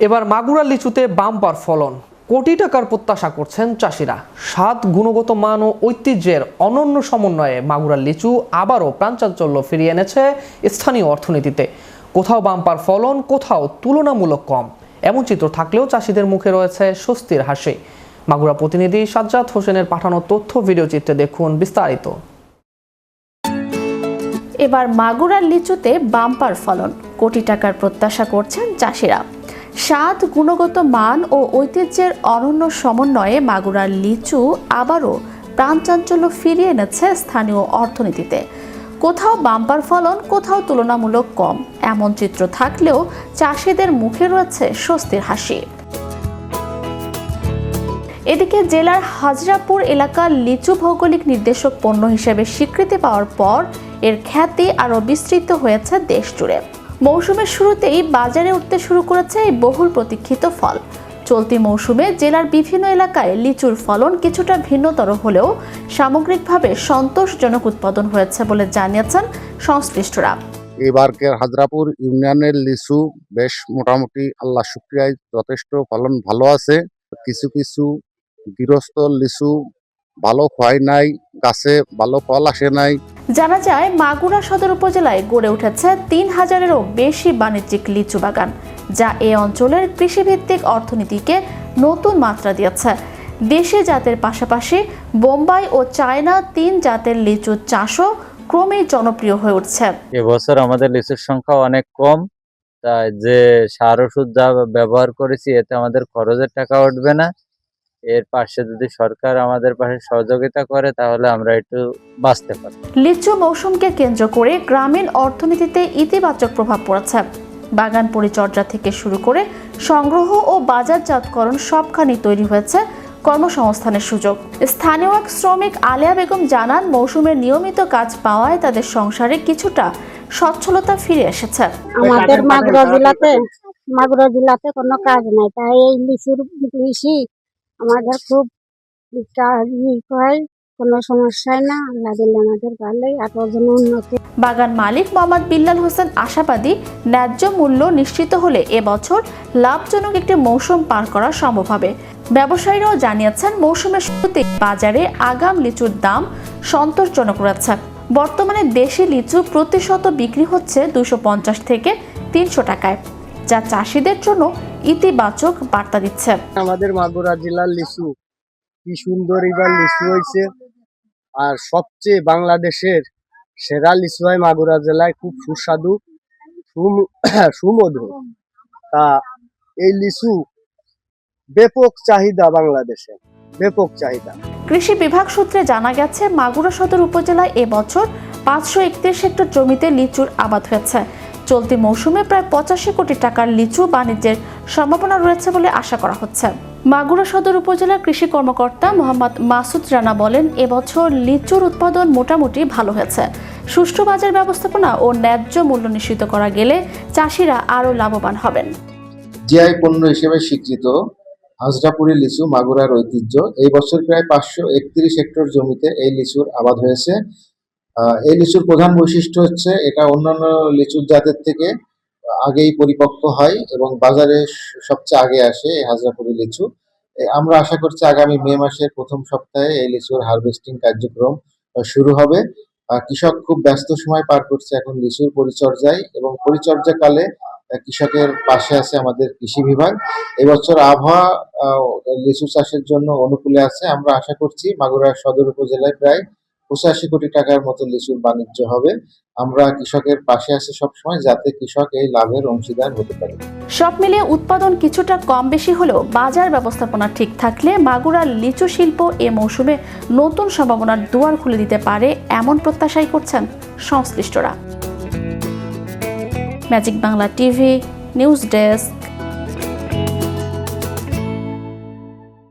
এবার মাগুরা লিচুতে বাম্পার ফলন, কোটি টাকার প্রত্যাশা করছেন চাষিরা। স্বাদ, গুণগত মান ও ঐতিহ্যের অনন্য সমন্বয়ে মাগুরার লিচু আবারও প্রাণচাঞ্চল্য ফিরিয়ে এনেছে স্থানীয় অর্থনীতিতে। কোথাও বাম্পার ফলন, কোথাও তুলনামূলক কম, এমন চিত্র থাকলেও চাষিদের মুখে রয়েছে স্বস্তির হাসি। মাগুরা প্রতিনিধি সাজ্জাদ হোসেনের পাঠানো তথ্য ভিডিও চিত্রে দেখুন বিস্তারিত। এবার মাগুরার লিচুতে বাম্পার ফলন, কোটি টাকার প্রত্যাশা করছেন চাষিরা। স্বাদ, গুণগত মান ও ঐতিহ্যের অনন্য সমন্বয়ে মাগুরার লিচু আবারও প্রাণচাঞ্চল্য ফিরিয়ে এনেছে স্থানীয় অর্থনীতিতে। কোথাও বাম্পার ফলন, কোথাও তুলনামূলক কম, এমন চিত্র থাকলেও চাষিদের মুখে রয়েছে স্বস্তির হাসি। এদিকে জেলার হাজরাপুর এলাকার লিচু ভৌগোলিক নির্দেশক পণ্য হিসেবে স্বীকৃতি পাওয়ার পর এর খ্যাতি আরও বিস্তৃত হয়েছে দেশ জুড়ে। মৌসুমের শুরুতেই বাজারে উঠতে শুরু করেছে এই বহুল প্রতীক্ষিত ফল। চলতি মৌসুমে জেলার বিভিন্ন এলাকায় লিচুর ফলন কিছুটা ভিন্নতর হলেও সামগ্রিকভাবে সন্তোষজনক উৎপাদন হয়েছে বলে জানিয়েছেন সংশ্লিষ্টরা। এবারকার হাজরাপুর ইউনিয়নের লিচু বেশ মোটামুটি আল্লাহ শুকরিয়ায় যথেষ্ট ফলন ভালো আছে। কিছু কিছু গৃহস্থ লিচু ভালো হয় নাই, গাছে ভালো ফল আসে নাই। জানা যায় মাগুরা সদর উপজেলায় গড়ে উঠেছে ৩,০০০-এরও বেশি বাণিজ্যিক লিচু বাগান, যা এ অঞ্চলের কৃষিভিত্তিক অর্থনীতিকে নতুন মাত্রা দিয়েছে। দেশি জাতের পাশাপাশি বোম্বাই ও চায়না ৩ জাতের লিচু চাষও ক্রমেই জনপ্রিয় হয়ে উঠছে। এবছর আমাদের লিচুর সংখ্যা অনেক কম, তাই যে সার ওষুধ যা ব্যবহার করেছি এতে আমাদের খরচের টাকা উঠবে না। এর পাশে যদি সরকার আমাদের পাশে সহযোগিতা করে তাহলে আমরা একটু বাঁচতে পারি। লিচু মৌসুমকে কেন্দ্র করে গ্রামীণ অর্থনীতিতে ইতিবাচক প্রভাব পড়েছে। বাগান পরিচর্যা থেকে শুরু করে সংগ্রহ ও বাজারজাতকরণ সবখানি তৈরি হয়েছে কর্মসংস্থানের সুযোগ। স্থানীয় এক শ্রমিক আলিয়া বেগম জানান, মৌসুমের নিয়মিত কাজ পাওয়ায় তাদের সংসারে কিছুটা সচ্ছলতা ফিরে এসেছে। আমাদের মাগুরা জেলাতে কোনো কাজ নাই, তাই এই লিচুর বেশি আমাদের খুব হয়, কোনো সমস্যাই না। আল্লাহ দিলে আমাদের ভালোই আরো উন্নতি। বাগান মালিক মোহাম্মদ বিল্লাল হোসেন আশাবাদী, ন্যায্য মূল্য নিশ্চিত হলে এবছর লাভজনক একটি মৌসুম পার করা সম্ভব হবে। ব্যবসায়ীরাও জানিয়েছেন, মৌসুমের শুরুতে বাজারে আগাম লিচুর দাম সন্তোষজনক রয়েছে। বর্তমানে দেশি লিচু প্রতি শত বিক্রি হচ্ছে 250 থেকে 300 টাকায়, যা চাষিদের জন্য ইতিবাচক বার্তা দিচ্ছে। আমাদের মাগুরা জেলার লিচু কি সুন্দর এবার লিচু হয়েছে, আর সবচেয়ে বাংলাদেশের সেরা লিচু হয় মাগুরা জেলায়, খুব সুস্বাদু সুমধুর। তা এই লিচু ব্যাপক চাহিদা, বাংলাদেশে ব্যাপক চাহিদা। কৃষি বিভাগ সূত্রে জানা গেছে, মাগুরা সদর উপজেলায় এবছর 531 হেক্টর জমিতে লিচুর আবাদ হয়েছে। চলতি মৌসুমে প্রায় 85 কোটি টাকার লিচু বাণিজ্যের সম্ভাবনা রয়েছে বলে আশা করা হচ্ছে। মাগুরা সদর উপজেলার কৃষি কর্মকর্তা মোহাম্মদ মাসুদ রানা বলেন, এবছর লিচুর উৎপাদন মোটামুটি ভালো হয়েছে। সুষ্ঠু বাজার ব্যবস্থাপনা ও ন্যায্য মূল্য নিশ্চিত করা গেলে চাষিরা আরও লাভবান হবেন। জিআই পণ্য হিসেবে স্বীকৃত হাজরাপুরি লিচু মাগুরার ঐতিহ্য। এই বছর প্রায় 531 হেক্টর জমিতে এই লিচুর আবাদ হয়েছে। এই লিচুর প্রধান বৈশিষ্ট্য হচ্ছে এটা অন্যান্য লিচুর জাতের থেকে আগেই পরিপক্ক হয় এবং বাজারে সবচেয়ে আগে আসে এই হাজরাপুরি লিচু। আমরা আশা করছি আগামী মে মাসের প্রথম সপ্তাহে এই লিচুর হারভেস্টিং কার্যক্রম শুরু হবে। কৃষক খুব ব্যস্ত সময় পার করছে এখন লিচুর পরিচর্যায়, এবং পরিচর্যাকালে কৃষকের পাশে আছে আমাদের কৃষি বিভাগ। এবছর আবহাওয়া লিচু চাষের জন্য অনুকূলে আছে। আমরা আশা করছি মাগুরা সদর উপজেলায় প্রায় 85 কোটি টাকার মতো লিচুর বাণিজ্য হবে। আমরা কৃষকের পাশে আছি সবসময়, যাতে কৃষক এই লাভের অংশীদার হতে পারে। সব মিলিয়ে উৎপাদন কিছুটা কম বেশি হলেও বাজার ব্যবস্থাপনা ঠিক থাকলে মাগুরার লিচু শিল্প এ মৌসুমে নতুন সম্ভাবনার দুয়ার খুলে দিতে পারে, এমন প্রত্যাশাই করছেন সংশ্লিষ্টরা। Magic Bangla TV news desk.